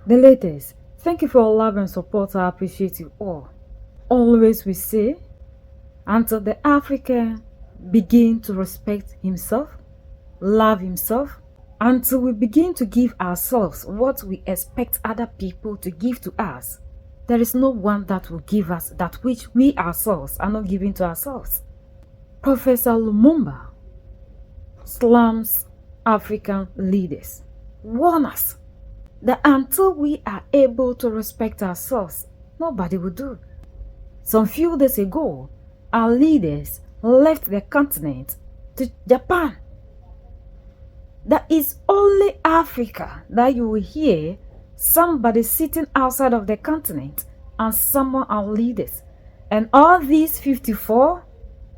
The latest. Thank you for all love and support. I appreciate you all. Always we say, until the African begin to respect himself, love himself, until we begin to give ourselves what we expect other people to give to us, there is no one that will give us that which we ourselves are not giving to ourselves. Professor Lumumba slams African leaders, warn us that until we are able to respect ourselves, nobody will do. Some few days ago, our leaders left the continent to Japan. That is only Africa that you will hear somebody sitting outside of the continent and summon our leaders. And all these 54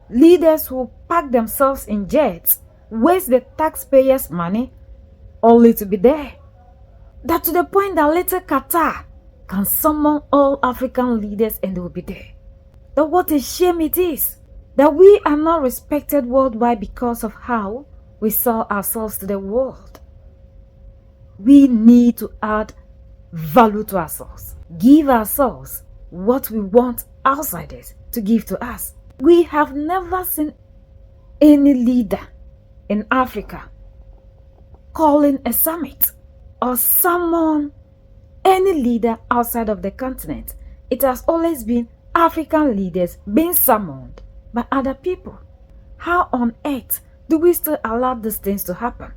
leaders who pack themselves in jets, waste the taxpayers' money, only to be there. That to the point that later Qatar can summon all African leaders and they will be there. That what a shame it is that we are not respected worldwide because of how we sell ourselves to the world. We need to add value to ourselves. Give ourselves what we want outsiders to give to us. We have never seen any leader in Africa calling a summit or summon any leader outside of the continent. It has always been African leaders being summoned by other people. How on earth do we still allow these things to happen?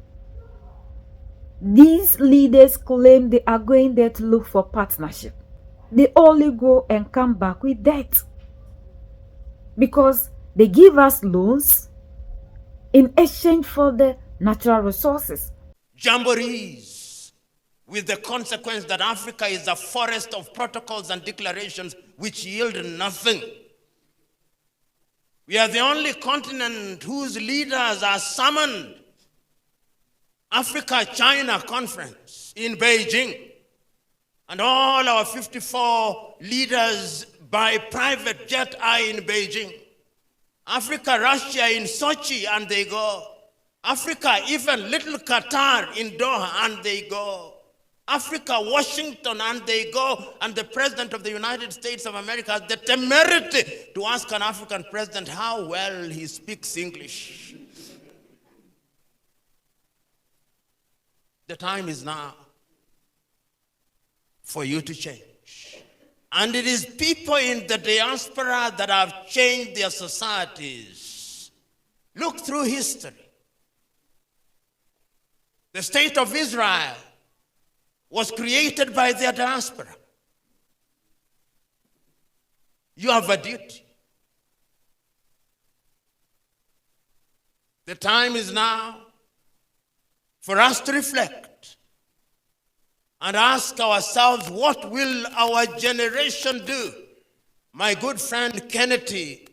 These leaders claim they are going there to look for partnership. They only go and come back with debt because they give us loans in exchange for the natural resources. Jamborees, with the consequence that Africa is a forest of protocols and declarations which yield nothing. We are the only continent whose leaders are summoned. Africa-China conference in Beijing, and all our 54 leaders by private jet are in Beijing. Africa-Russia in Sochi, and they go. Africa, even little Qatar in Doha, and they go. Africa, Washington, and they go. And the President of the United States of America has the temerity to ask an African president how well he speaks English. The time is now for you to change. And it is people in the diaspora that have changed their societies. Look through history. The state of Israel was created by their diaspora. You have a duty. The time is now for us to reflect and ask ourselves, what will our generation do? My good friend Kennedy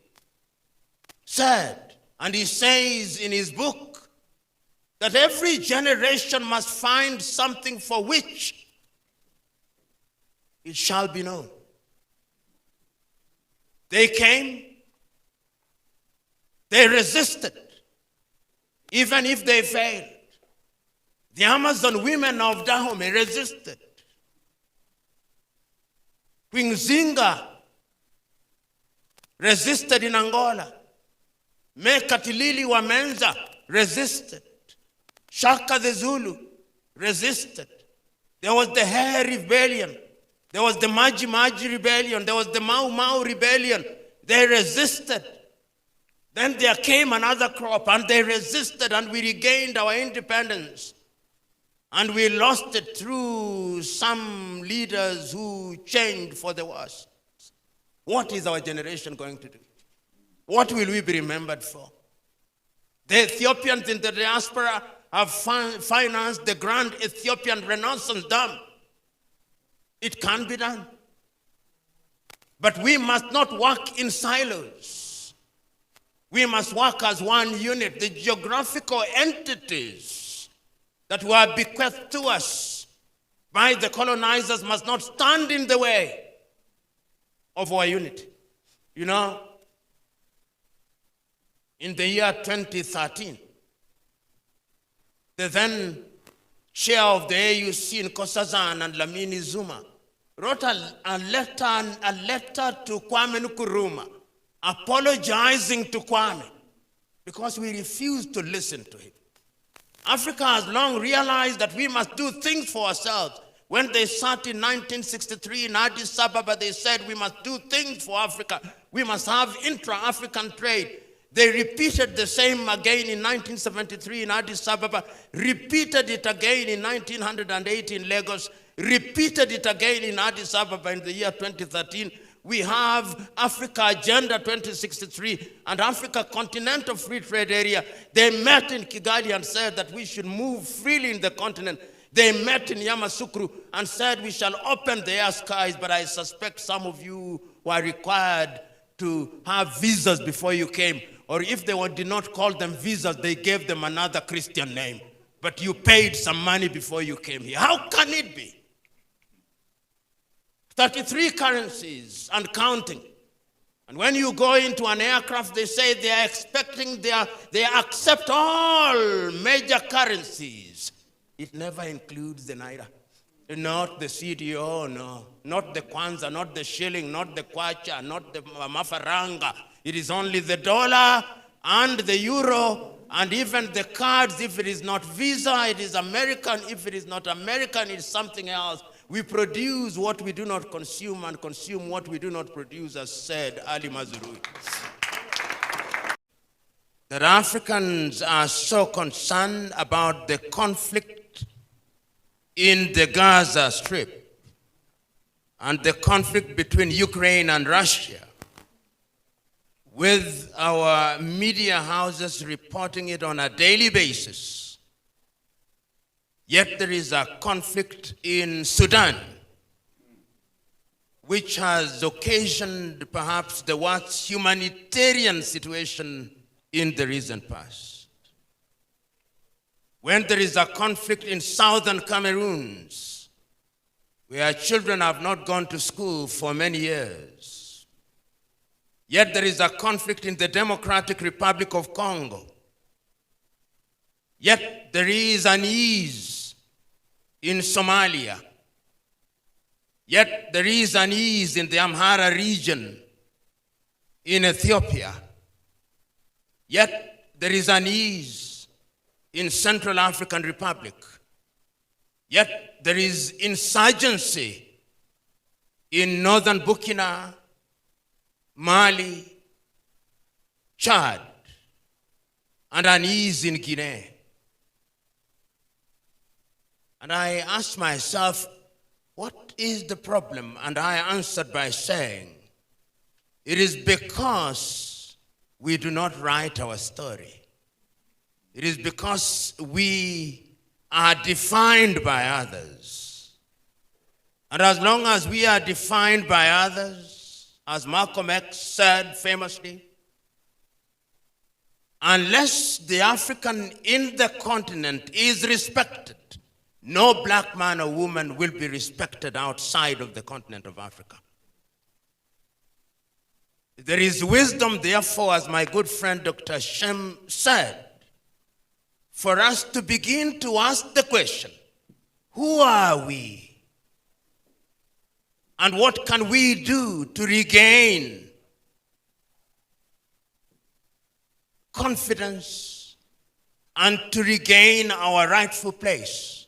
said, and he says in his book, that every generation must find something for which it shall be known. They came, they resisted, even if they failed. The Amazon women of Dahomey resisted. Queen Zinga resisted in Angola. Mekatilili wa Menza resisted. Shaka the Zulu resisted. There was the Hair Rebellion. There was the Maji Maji Rebellion. There was the Mau Mau Rebellion. They resisted. Then there came another crop and they resisted, and we regained our independence. And we lost it through some leaders who changed for the worse. What is our generation going to do? What will we be remembered for? The Ethiopians in the diaspora have financed the Grand Ethiopian Renaissance Dam. It can be done. But we must not work in silos. We must work as one unit. The geographical entities that were bequeathed to us by the colonizers must not stand in the way of our unity. You know, in the year 2013, the then chair of the AUC in Nkosazana and Lamini Zuma, wrote a letter to Kwame Nkrumah, apologizing to Kwame because we refused to listen to him. Africa has long realized that we must do things for ourselves. When they sat in 1963 in Addis Ababa, they said we must do things for Africa. We must have intra-African trade. They repeated the same again in 1973 in Addis Ababa, repeated it again in 1908 in Lagos, repeated it again in Addis Ababa in the year 2013. We have Africa Agenda 2063 and Africa Continental Free Trade Area. They met in Kigali and said that we should move freely in the continent. They met in Yamoussoukro and said we shall open the air skies, but I suspect some of you were required to have visas before you came, or if they did not call them visas, they gave them another Christian name. But you paid some money before you came here. How can it be? 33 currencies and counting. And when you go into an aircraft, they say they are expecting, they accept all major currencies. It never includes the Naira. Not the CDO, no. Not the Kwanza, not the shilling, not the Kwacha, not the Mafaranga. It is only the dollar and the euro, and even the cards. If it is not Visa, it is American. If it is not American, it is something else. We produce what we do not consume and consume what we do not produce, as said Ali Mazrui. That Africans are so concerned about the conflict in the Gaza Strip and the conflict between Ukraine and Russia, with our media houses reporting it on a daily basis. Yet there is a conflict in Sudan, which has occasioned perhaps the worst humanitarian situation in the recent past. When there is a conflict in southern Cameroon, where children have not gone to school for many years, yet there is a conflict in the Democratic Republic of Congo, yet there is unease in Somalia, yet there is unease in the Amhara region in Ethiopia, yet there is unease in Central African Republic, yet there is insurgency in northern Burkina, Mali, Chad, and unease in Guinea. And I asked myself, what is the problem? And I answered by saying, it is because we do not write our story. It is because we are defined by others. And as long as we are defined by others, as Malcolm X said famously, unless the African in the continent is respected, no black man or woman will be respected outside of the continent of Africa. There is wisdom, therefore, as my good friend Dr. Shem said, for us to begin to ask the question, who are we? And what can we do to regain confidence and to regain our rightful place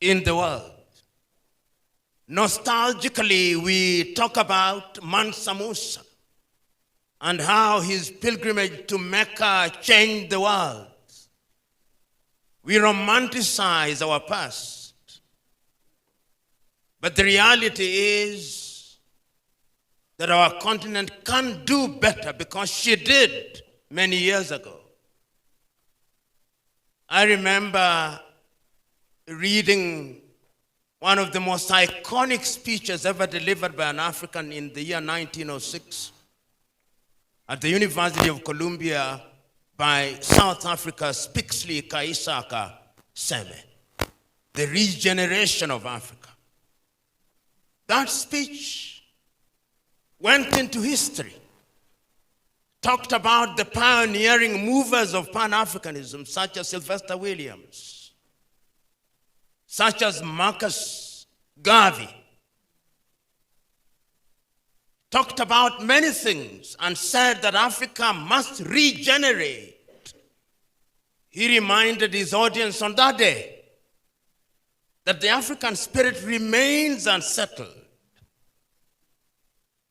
in the world? Nostalgically, we talk about Mansa Musa and how his pilgrimage to Mecca changed the world. We romanticize our past. But the reality is that our continent can do better because she did many years ago. I remember reading one of the most iconic speeches ever delivered by an African in the year 1906 at the University of Columbia by South Africa's Pixley Kaisaka Seme, the regeneration of Africa. That speech went into history, talked about the pioneering movers of Pan-Africanism, such as Sylvester Williams, such as Marcus Garvey, talked about many things and said that Africa must regenerate. He reminded his audience on that day that the African spirit remains unsettled.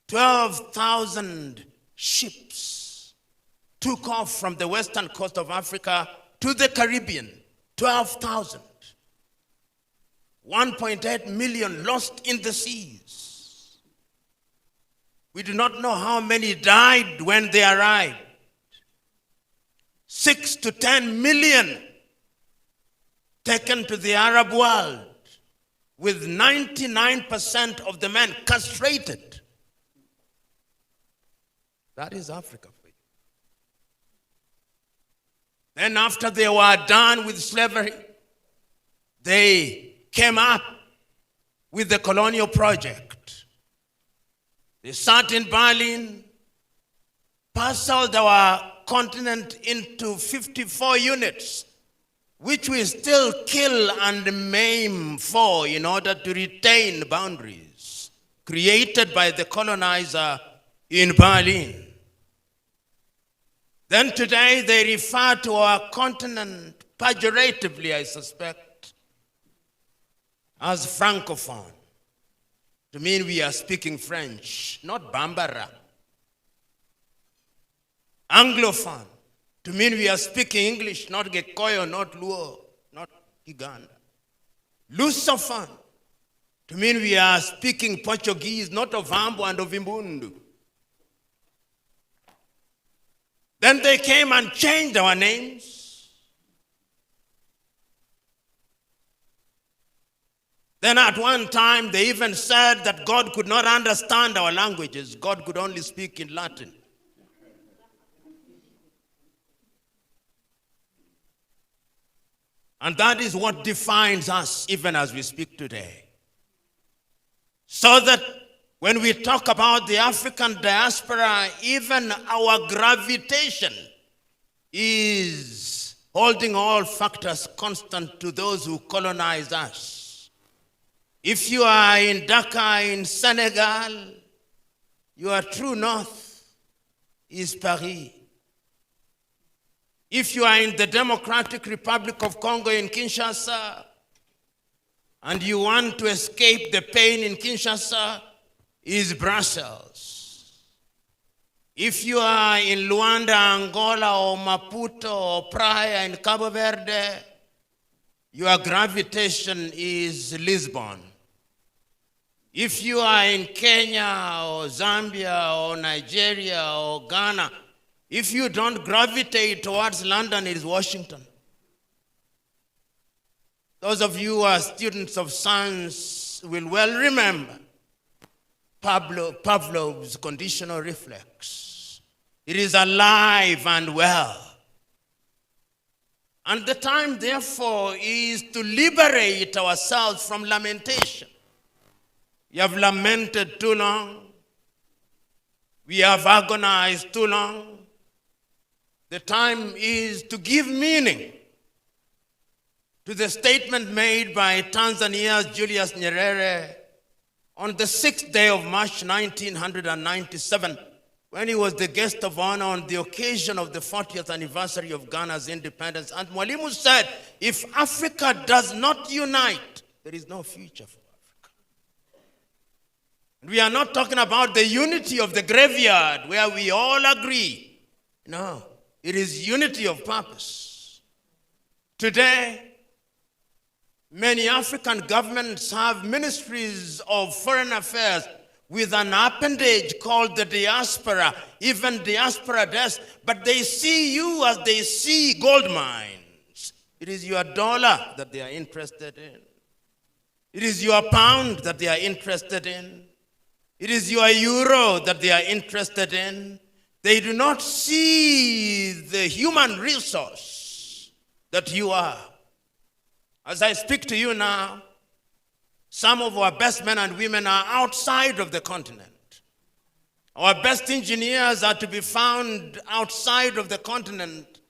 12,000 ships took off from the western coast of Africa to the Caribbean. 12,000. 1.8 million lost in the seas. We do not know how many died when they arrived. 6 to 10 million taken to the Arab world, with 99% of the men castrated. That is Africa for you. Then after they were done with slavery, they came up with the colonial project. They sat in Berlin, parceled our continent into 54 units, which we still kill and maim for in order to retain boundaries created by the colonizer in Berlin. Then today they refer to our continent pejoratively, I suspect, as Francophone, to mean we are speaking French, not Bambara. Anglophone, to mean we are speaking English, not Gikoyo, not Luo, not Kiganda. Lusophone, to mean we are speaking Portuguese, not Ovambo and Ovimbundu. Then they came and changed our names. Then at one time, they even said that God could not understand our languages. God could only speak in Latin. And that is what defines us even as we speak today. So that when we talk about the African diaspora, even our gravitation is holding all factors constant to those who colonize us. If you are in Dakar, in Senegal, your true north is Paris. If you are in the Democratic Republic of Congo in Kinshasa, and you want to escape the pain in Kinshasa, is Brussels. If you are in Luanda, Angola, or Maputo, or Praia in Cabo Verde, your gravitation is Lisbon. If you are in Kenya, or Zambia, or Nigeria, or Ghana, if you don't gravitate towards London, it is Washington. Those of you who are students of science will well remember Pavlov's conditional reflex. It is alive and well. And the time, therefore, is to liberate ourselves from lamentation. We have lamented too long. We have agonized too long. The time is to give meaning to the statement made by Tanzania's Julius Nyerere on the 6th day of March 1997, when he was the guest of honor on the occasion of the 40th anniversary of Ghana's independence. And Mwalimu said, if Africa does not unite, there is no future for Africa. And we are not talking about the unity of the graveyard where we all agree. No. It is unity of purpose. Today, many African governments have ministries of foreign affairs with an appendage called the diaspora, even diaspora desk, but they see you as they see gold mines. It is your dollar that they are interested in. It is your pound that they are interested in. It is your euro that they are interested in. They do not see the human resource that you are. As I speak to you now, some of our best men and women are outside of the continent. Our best engineers are to be found outside of the continent.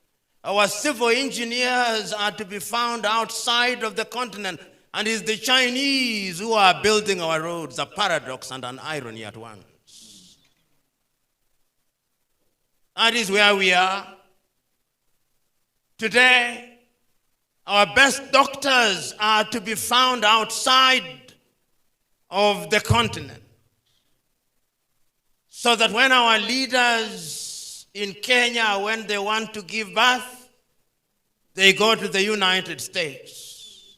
Our civil engineers are to be found outside of the continent. And it's the Chinese who are building our roads, a paradox and an irony at once. That is where we are. Today, our best doctors are to be found outside of the continent. So that when our leaders in Kenya, when they want to give birth, they go to the United States.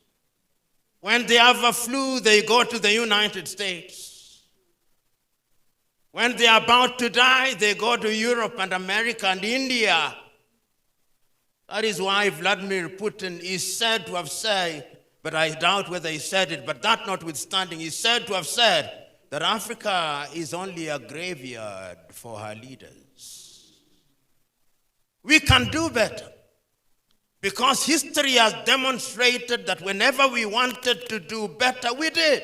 When they have a flu, they go to the United States. When they are about to die, they go to Europe and America and India. That is why Vladimir Putin is said to have said, but I doubt whether he said it, but that notwithstanding, he is said to have said that Africa is only a graveyard for her leaders. We can do better. Because history has demonstrated that whenever we wanted to do better, we did.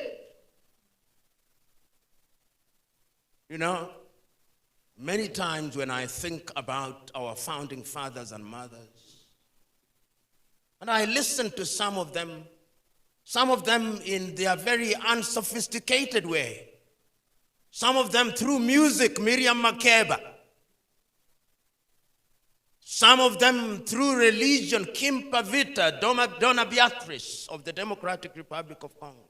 You know, many times when I think about our founding fathers and mothers, and I listen to some of them in their very unsophisticated way, some of them through music, Miriam Makeba, some of them through religion, Kim Pavita, Donna Beatrice of the Democratic Republic of Congo.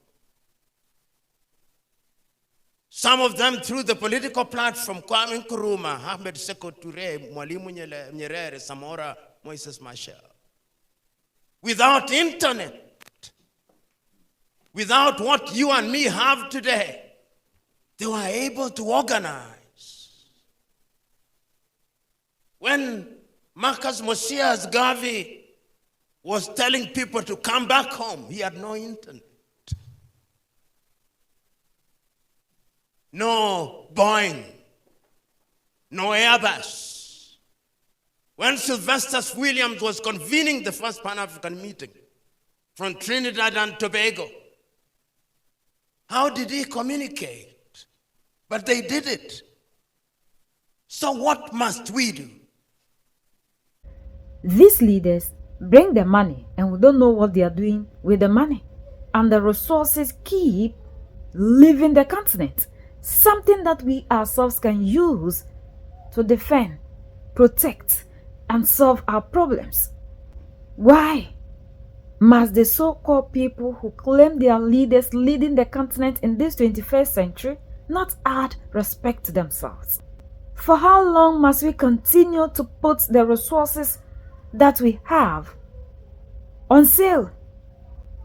Some of them through the political platform, Kwame Nkrumah, Ahmed Sekou Touré, Mwalimu Nyerere, Samora, Moises Machel. Without internet, without what you and me have today, they were able to organize. When Marcus Mosias Garvey was telling people to come back home, he had no internet. No Boeing, no Airbus. When Sylvester Williams was convening the first Pan-African meeting from Trinidad and Tobago, how did he communicate? But they did it. So what must we do? These leaders bring the money and we don't know what they are doing with the money. And the resources keep leaving the continent. Something that we ourselves can use to defend, protect, and solve our problems. Why must the so-called people who claim they are leaders leading the continent in this 21st century not add respect to themselves? For how long must we continue to put the resources that we have on sale?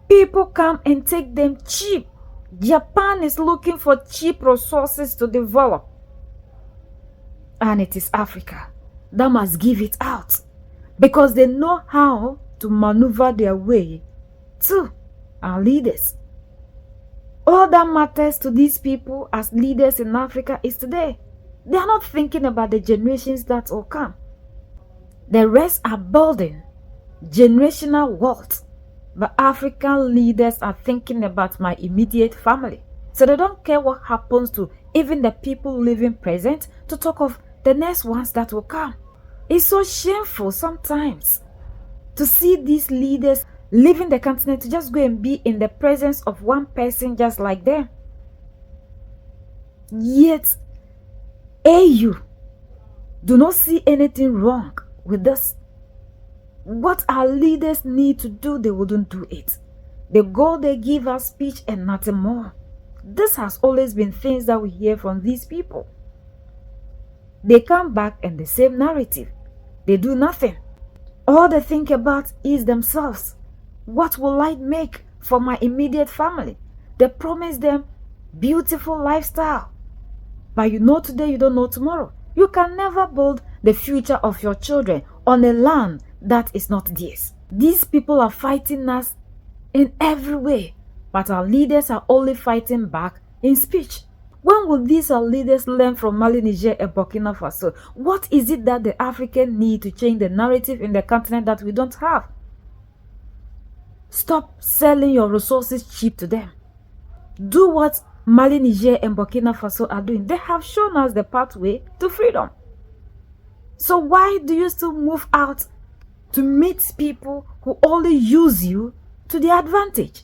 People come and take them cheap. Japan is looking for cheap resources to develop. And it is Africa that must give it out because they know how to maneuver their way to our leaders. All that matters to these people as leaders in Africa is today. They are not thinking about the generations that will come. The rest are building generational wealth. But African leaders are thinking about my immediate family. So they don't care what happens to even the people living present, to talk of the next ones that will come. It's so shameful sometimes to see these leaders leaving the continent to just go and be in the presence of one person just like them. Yet, AU do not see anything wrong with this. What our leaders need to do, they wouldn't do it. They go, they give us speech and nothing more. This has always been things that we hear from these people. They come back and the same narrative. They do nothing. All they think about is themselves. What will I make for my immediate family? They promise them beautiful lifestyle. But you know today, you don't know tomorrow. You can never build the future of your children on a land that is not theirs. These people are fighting us in every way, but our leaders are only fighting back in speech. When will these our leaders learn from Mali, Niger, and Burkina Faso? What is it that the African need to change the narrative in the continent that we don't have? Stop selling your resources cheap to them. Do what Mali, Niger, and Burkina Faso are doing. They have shown us the pathway to freedom. So why do you still move out to meet people who only use you to their advantage?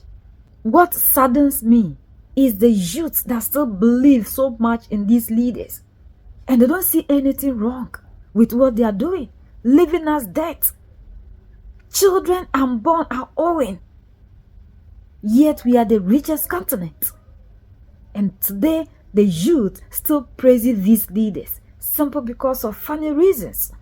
What saddens me is the youth that still believe so much in these leaders, and they don't see anything wrong with what they are doing, leaving us dead. Children unborn are owing, yet we are the richest continent. And today, the youth still praises these leaders simply because of funny reasons.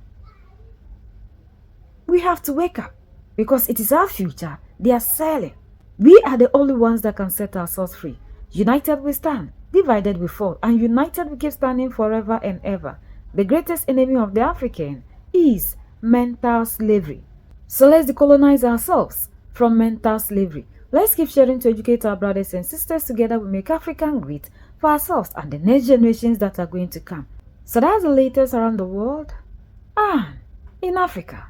We have to wake up because it is our future they are selling. We are the only ones that can set ourselves free. United we stand, divided we fall, and united we keep standing forever and ever. The greatest enemy of the African is mental slavery. So let's decolonize ourselves from mental slavery. Let's keep sharing to educate our brothers and sisters. Together we make African great for ourselves and the next generations that are going to come. So that's the latest around the world and in Africa.